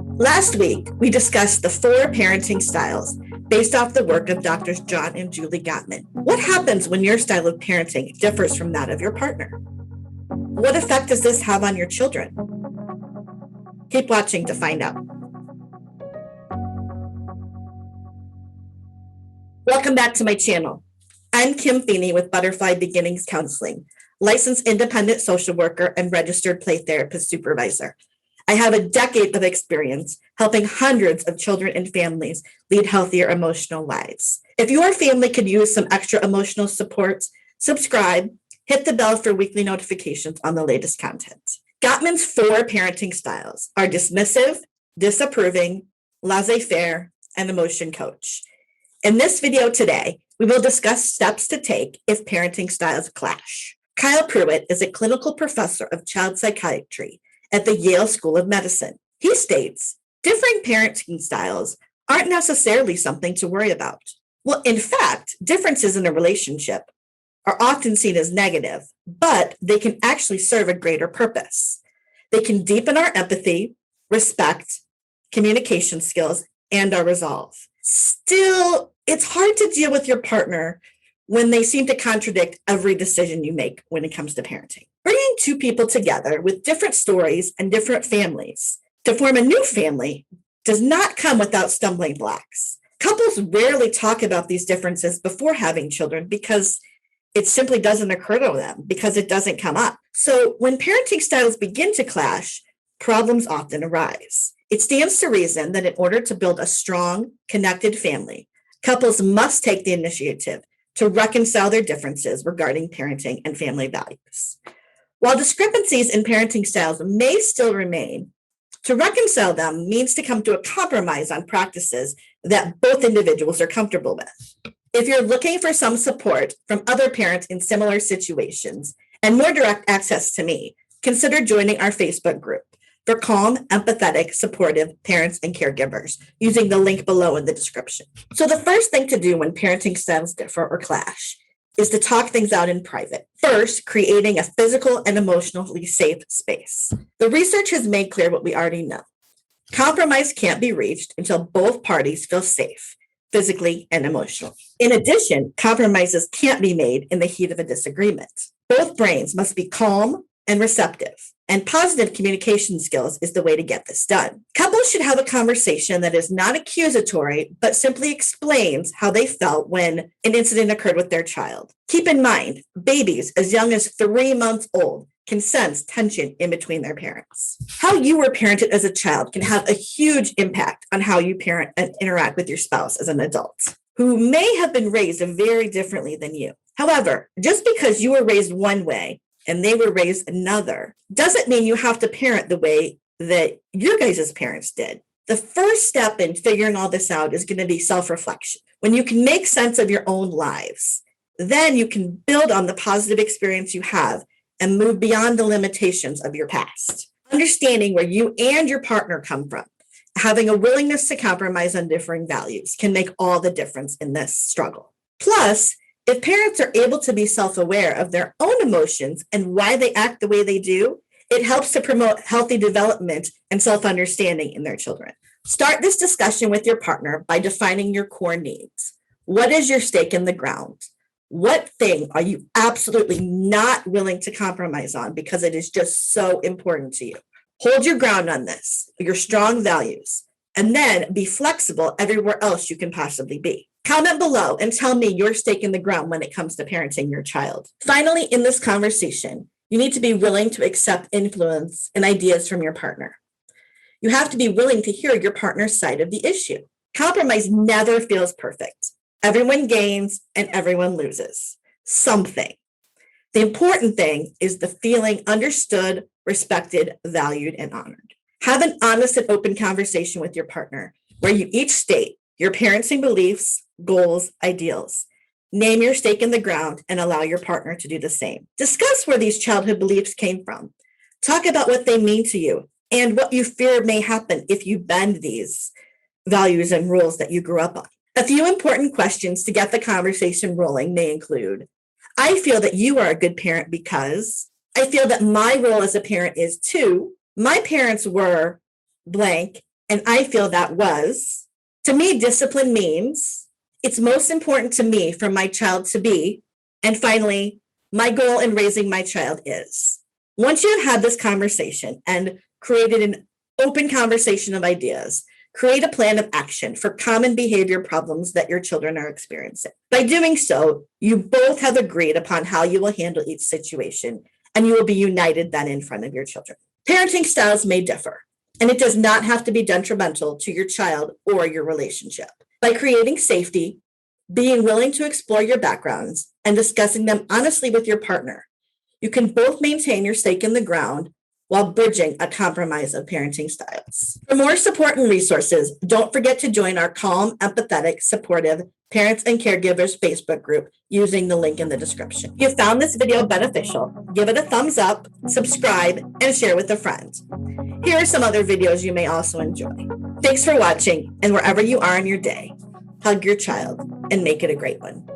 Last week, we discussed the 4 parenting styles based off the work of Drs. John and Julie Gottman. What happens when your style of parenting differs from that of your partner? What effect does this have on your children? Keep watching to find out. Welcome back to my channel. I'm Kim Feeney with Butterfly Beginnings Counseling, licensed independent social worker and registered play therapist supervisor. I have a decade of experience helping hundreds of children and families lead healthier emotional lives. If your family could use some extra emotional support, subscribe, hit the bell for weekly notifications on the latest content. Gottman's 4 parenting styles are dismissive, disapproving, laissez-faire, and emotion coach. In this video today, we will discuss steps to take if parenting styles clash. Kyle Pruitt is a clinical professor of child psychiatry at the Yale School of Medicine. He states, differing parenting styles aren't necessarily something to worry about. Well, in fact, differences in a relationship are often seen as negative, but they can actually serve a greater purpose. They can deepen our empathy, respect, communication skills, and our resolve. Still, it's hard to deal with your partner when they seem to contradict every decision you make when it comes to parenting. Bringing 2 people together with different stories and different families to form a new family does not come without stumbling blocks. Couples rarely talk about these differences before having children because it simply doesn't occur to them, because it doesn't come up. So when parenting styles begin to clash, problems often arise. It stands to reason that in order to build a strong, connected family, couples must take the initiative to reconcile their differences regarding parenting and family values. While discrepancies in parenting styles may still remain, to reconcile them means to come to a compromise on practices that both individuals are comfortable with. If you're looking for some support from other parents in similar situations and more direct access to me, consider joining our Facebook group for calm, empathetic, supportive parents and caregivers using the link below in the description. So the first thing to do when parenting styles differ or clash is to talk things out in private. First, creating a physical and emotionally safe space. The research has made clear what we already know. Compromise can't be reached until both parties feel safe, physically and emotionally. In addition, compromises can't be made in the heat of a disagreement. Both brains must be calm and receptive, and positive communication skills is the way to get this done. Couples should have a conversation that is not accusatory, but simply explains how they felt when an incident occurred with their child. Keep in mind, babies as young as 3 months old can sense tension in between their parents. How you were parented as a child can have a huge impact on how you parent and interact with your spouse as an adult, who may have been raised very differently than you. However, just because you were raised one way and they were raised another, doesn't mean you have to parent the way that your guys' parents did. The first step in figuring all this out is going to be self-reflection. When you can make sense of your own lives, then you can build on the positive experience you have and move beyond the limitations of your past. Understanding where you and your partner come from, having a willingness to compromise on differing values can make all the difference in this struggle. Plus, if parents are able to be self-aware of their own emotions and why they act the way they do, it helps to promote healthy development and self-understanding in their children. Start this discussion with your partner by defining your core needs. What is your stake in the ground? What thing are you absolutely not willing to compromise on because it is just so important to you? Hold your ground on this, your strong values, and then be flexible everywhere else you can possibly be. Comment below and tell me your stake in the ground when it comes to parenting your child. Finally, in this conversation, you need to be willing to accept influence and ideas from your partner. You have to be willing to hear your partner's side of the issue. Compromise never feels perfect. Everyone gains and everyone loses something. The important thing is the feeling understood, respected, valued, and honored. Have an honest and open conversation with your partner where you each state your parenting beliefs, goals, ideals. Name your stake in the ground and allow your partner to do the same. Discuss where these childhood beliefs came from. Talk about what they mean to you and what you fear may happen if you bend these values and rules that you grew up on. A few important questions to get the conversation rolling may include, I feel that you are a good parent because, I feel that my role as a parent is too, my parents were blank, And I feel that was, to me, discipline means it's most important to me for my child to be. And finally, my goal in raising my child is. Once you have had this conversation and created an open conversation of ideas, create a plan of action for common behavior problems that your children are experiencing. By doing so, you both have agreed upon how you will handle each situation, and you will be united then in front of your children. Parenting styles may differ, and it does not have to be detrimental to your child or your relationship. By creating safety, being willing to explore your backgrounds, and discussing them honestly with your partner, you can both maintain your stake in the ground while bridging a compromise of parenting styles. For more support and resources, don't forget to join our calm, empathetic, supportive Parents and Caregivers Facebook group using the link in the description. If you found this video beneficial, give it a thumbs up, subscribe, and share with a friend. Here are some other videos you may also enjoy. Thanks for watching, and wherever you are in your day, hug your child and make it a great one.